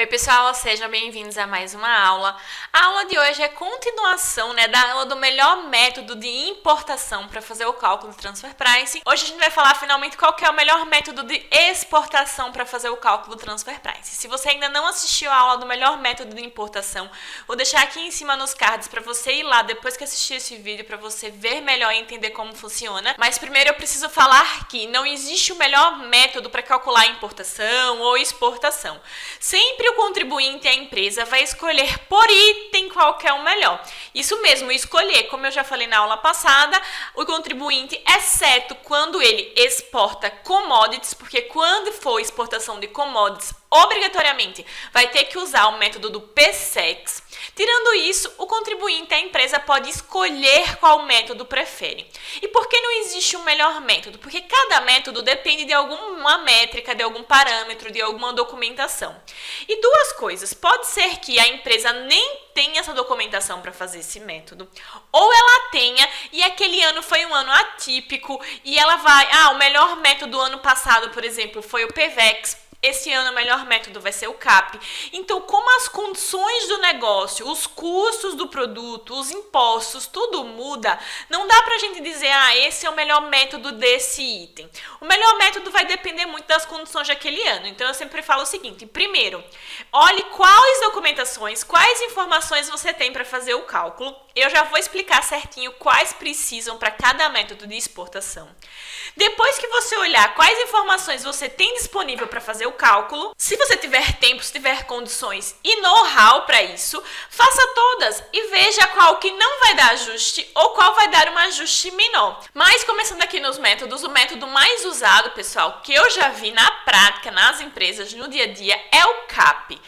Oi pessoal, sejam bem-vindos a mais uma aula. A aula de hoje é continuação, da aula do melhor método de importação para fazer o cálculo do transfer price. Hoje a gente vai falar finalmente qual que é o melhor método de exportação para fazer o cálculo do transfer price. Se você ainda não assistiu a aula do melhor método de importação, vou deixar aqui em cima nos cards para você ir lá depois que assistir esse vídeo para você ver melhor e entender como funciona. Mas primeiro eu preciso falar que não existe o melhor método para calcular a importação ou exportação. Sempre o contribuinte e a empresa vai escolher por item qual que é o melhor. Isso mesmo, escolher, como eu já falei na aula passada, o contribuinte, exceto quando ele exporta commodities, porque quando for exportação de commodities, obrigatoriamente vai ter que usar o método do PSEX. Tirando isso, o contribuinte, a empresa pode escolher qual método prefere. E por que não existe um melhor método? Porque cada método depende de alguma métrica, de algum parâmetro, de alguma documentação. E duas coisas, pode ser que a empresa nem tenha essa documentação para fazer esse método, ou ela tenha e aquele ano foi um ano atípico e ela vai, o melhor método do ano passado, por exemplo, foi o PVEX. Esse ano o melhor método vai ser o CAP. Então, como as condições do negócio, os custos do produto, os impostos, tudo muda, não dá pra gente dizer, esse é o melhor método desse item. O melhor método vai depender muito das condições daquele ano. Então, eu sempre falo o seguinte, primeiro, olhe quais documentações, quais informações você tem para fazer o cálculo. Eu já vou explicar certinho quais precisam para cada método de exportação. Depois que você olhar quais informações você tem disponível para fazer o cálculo, se você tiver tempo, se tiver condições e know-how para isso, faça todas e veja qual que não vai dar ajuste ou qual vai dar um ajuste menor. Mas começando aqui nos métodos, o método mais usado, pessoal, que eu já vi na prática, nas empresas, no dia a dia, é o CAP.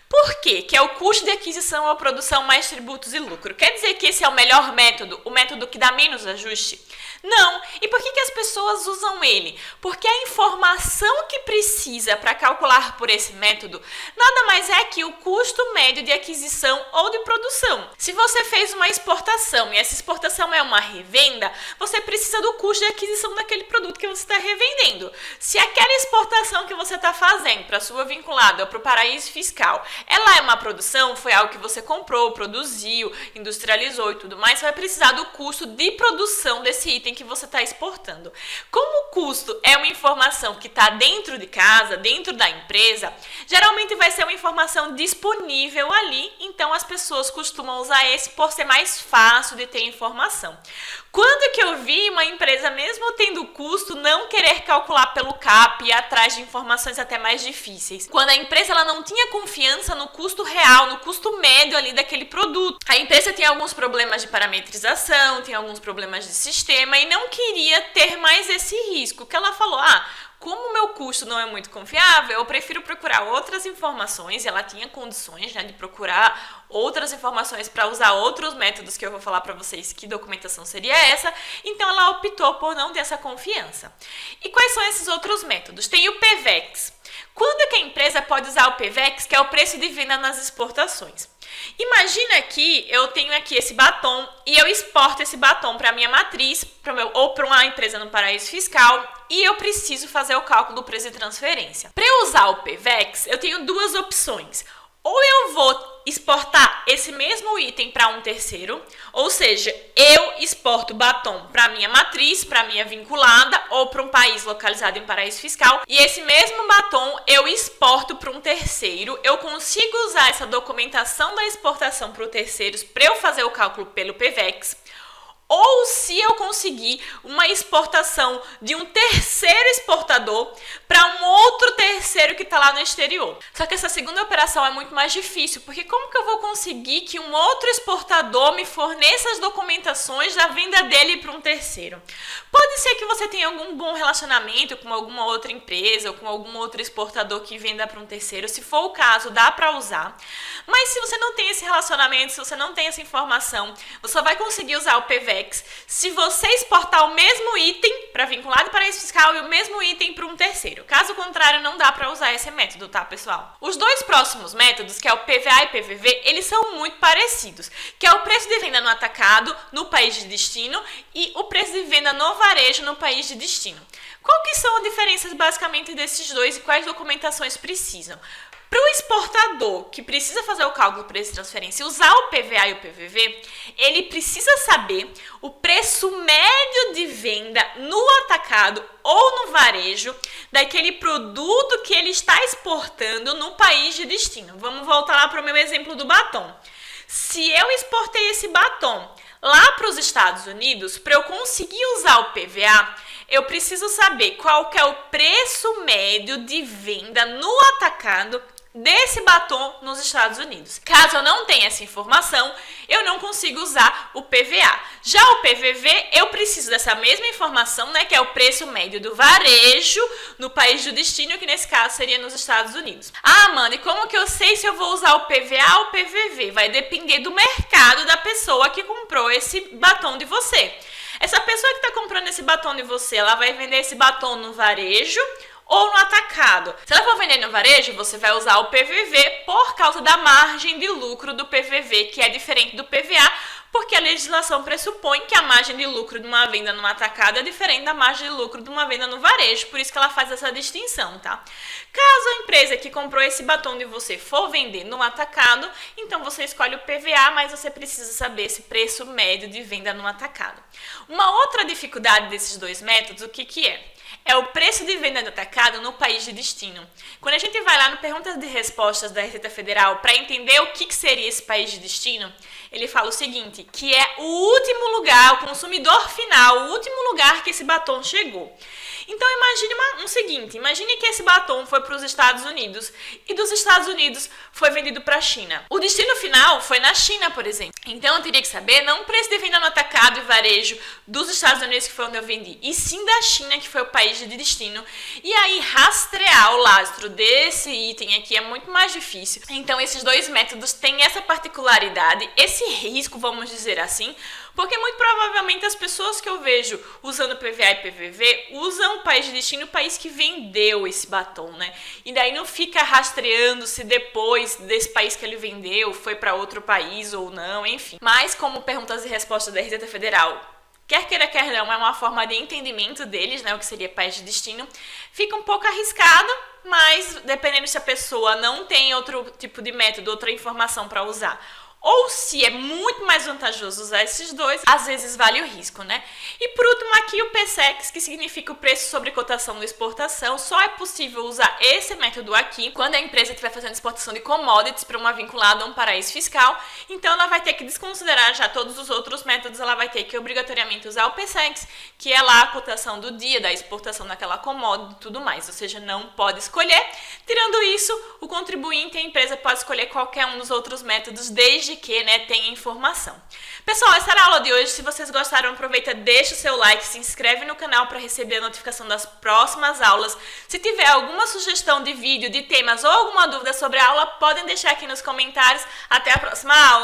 Por quê? Que é o custo de aquisição ou produção mais tributos e lucro. Quer dizer que esse é o melhor método, o método que dá menos ajuste? Não. E por que as pessoas usam ele? Porque a informação que precisa para calcular por esse método nada mais é que o custo médio de aquisição ou de produção. Se você fez uma exportação e essa exportação é uma revenda, você precisa do custo de aquisição daquele produto que você está revendendo. Se aquela exportação que você está fazendo para a sua vinculada ou para o paraíso fiscal, ela é uma produção, foi algo que você comprou, produziu, industrializou e tudo mais, você vai precisar do custo de produção desse item que você está exportando. Como o custo é uma informação que está dentro de casa, dentro da empresa, geralmente vai ser uma informação disponível ali, então as pessoas costumam usar esse por ser mais fácil de ter informação. Quando que eu vi uma empresa, mesmo tendo custo, não querer calcular pelo CAP e ir atrás de informações até mais difíceis? Quando a empresa ela não tinha confiança no custo real, no custo médio ali daquele produto. A empresa tem alguns problemas de parametrização, tem alguns problemas de sistema e não queria ter mais esse risco, que ela falou, como o meu custo não é muito confiável, eu prefiro procurar outras informações, e ela tinha condições de procurar outras informações para usar outros métodos que eu vou falar para vocês que documentação seria essa, então ela optou por não ter essa confiança. E quais são esses outros métodos? Tem o PVEX. Quando é que a empresa pode usar o PVEX, que é o preço de venda nas exportações? Imagina que eu tenho aqui esse batom e eu exporto esse batom para a minha matriz ou para uma empresa no paraíso fiscal e eu preciso fazer o cálculo do preço de transferência. Para eu usar o PVEX, eu tenho duas opções. Ou eu vou exportar esse mesmo item para um terceiro, ou seja, eu exporto batom para minha matriz, para minha vinculada ou para um país localizado em paraíso fiscal, e esse mesmo batom eu exporto para um terceiro. Eu consigo usar essa documentação da exportação para os terceiros para eu fazer o cálculo pelo PVEX. Ou se eu conseguir uma exportação de um terceiro exportador para um outro terceiro que está lá no exterior. Só que essa segunda operação é muito mais difícil, porque como que eu vou conseguir que um outro exportador me forneça as documentações da venda dele para um terceiro? Pode ser que você tenha algum bom relacionamento com alguma outra empresa ou com algum outro exportador que venda para um terceiro. Se for o caso, dá para usar. Mas se você não tem esse relacionamento, se você não tem essa informação, você só vai conseguir usar o PVEX se você exportar o mesmo item para vinculado para paraíso fiscal e o mesmo item para um terceiro. Caso contrário, não dá para usar esse método, tá, pessoal? Os dois próximos métodos, que é o PVA e PVV, eles são muito parecidos, que é o preço de venda no atacado no país de destino e o preço de venda no varejo no país de destino. Qual que são as diferenças basicamente desses dois e quais documentações precisam? Para o exportador que precisa fazer o cálculo do preço de transferência e usar o PVA e o PVV, ele precisa saber o preço médio de venda no atacado ou no varejo daquele produto que ele está exportando no país de destino. Vamos voltar lá para o meu exemplo do batom. Se eu exportei esse batom lá para os Estados Unidos, para eu conseguir usar o PVA, eu preciso saber qual que é o preço médio de venda no atacado desse batom nos Estados Unidos. Caso eu não tenha essa informação, eu não consigo usar o PVA. Já o PVV, eu preciso dessa mesma informação, né, que é o preço médio do varejo no país do destino, que nesse caso seria nos Estados Unidos. Ah, Amanda, e como que eu sei se eu vou usar o PVA ou o PVV? Vai depender do mercado da pessoa que comprou esse batom de você. Essa pessoa que está comprando esse batom de você, ela vai vender esse batom no varejo ou no atacado. Se ela for vender no varejo, você vai usar o PVV por causa da margem de lucro do PVV, que é diferente do PVA, porque a legislação pressupõe que a margem de lucro de uma venda no atacado é diferente da margem de lucro de uma venda no varejo, por isso que ela faz essa distinção, tá? Caso a empresa que comprou esse batom de você for vender no atacado, então você escolhe o PVA, mas você precisa saber esse preço médio de venda no atacado. Uma outra dificuldade desses dois métodos, o que é? É o preço de venda do atacado no país de destino. Quando a gente vai lá no Perguntas e Respostas da Receita Federal para entender o que seria esse país de destino, ele fala o seguinte, que é o último lugar, o consumidor final, o último lugar que esse batom chegou. Então imagine que esse batom foi para os Estados Unidos e dos Estados Unidos foi vendido para a China. O destino final foi na China, por exemplo. Então eu teria que saber não o preço de venda no atacado e varejo dos Estados Unidos, que foi onde eu vendi, e sim da China, que foi o país de destino. E aí rastrear o lastro desse item aqui é muito mais difícil. Então esses dois métodos têm essa particularidade, esse risco, vamos dizer assim, porque muito provavelmente as pessoas que eu vejo usando PVA e PVV usam o país de destino, o país que vendeu esse batom, né? E daí não fica rastreando se depois desse país que ele vendeu foi para outro país ou não, enfim. Mas como Perguntas e Respostas da Receita Federal, quer queira, quer não, é uma forma de entendimento deles, né, o que seria país de destino, fica um pouco arriscado, mas dependendo se a pessoa não tem outro tipo de método, outra informação para usar, ou se é muito mais vantajoso usar esses dois, às vezes vale o risco, né? E por último aqui o PSEX, que significa o preço sobre cotação de exportação. Só é possível usar esse método aqui quando a empresa estiver fazendo exportação de commodities para uma vinculada a um paraíso fiscal. Então ela vai ter que desconsiderar já todos os outros métodos, ela vai ter que obrigatoriamente usar o PSEX, que é lá a cotação do dia da exportação daquela commodity e tudo mais, ou seja, não pode escolher. Tirando isso, o contribuinte e a empresa pode escolher qualquer um dos outros métodos, desde que, né, tenha informação. Pessoal, essa era a aula de hoje. Se vocês gostaram, aproveita, deixa o seu like, se inscreve no canal para receber a notificação das próximas aulas. Se tiver alguma sugestão de vídeo, de temas ou alguma dúvida sobre a aula, podem deixar aqui nos comentários. Até a próxima aula!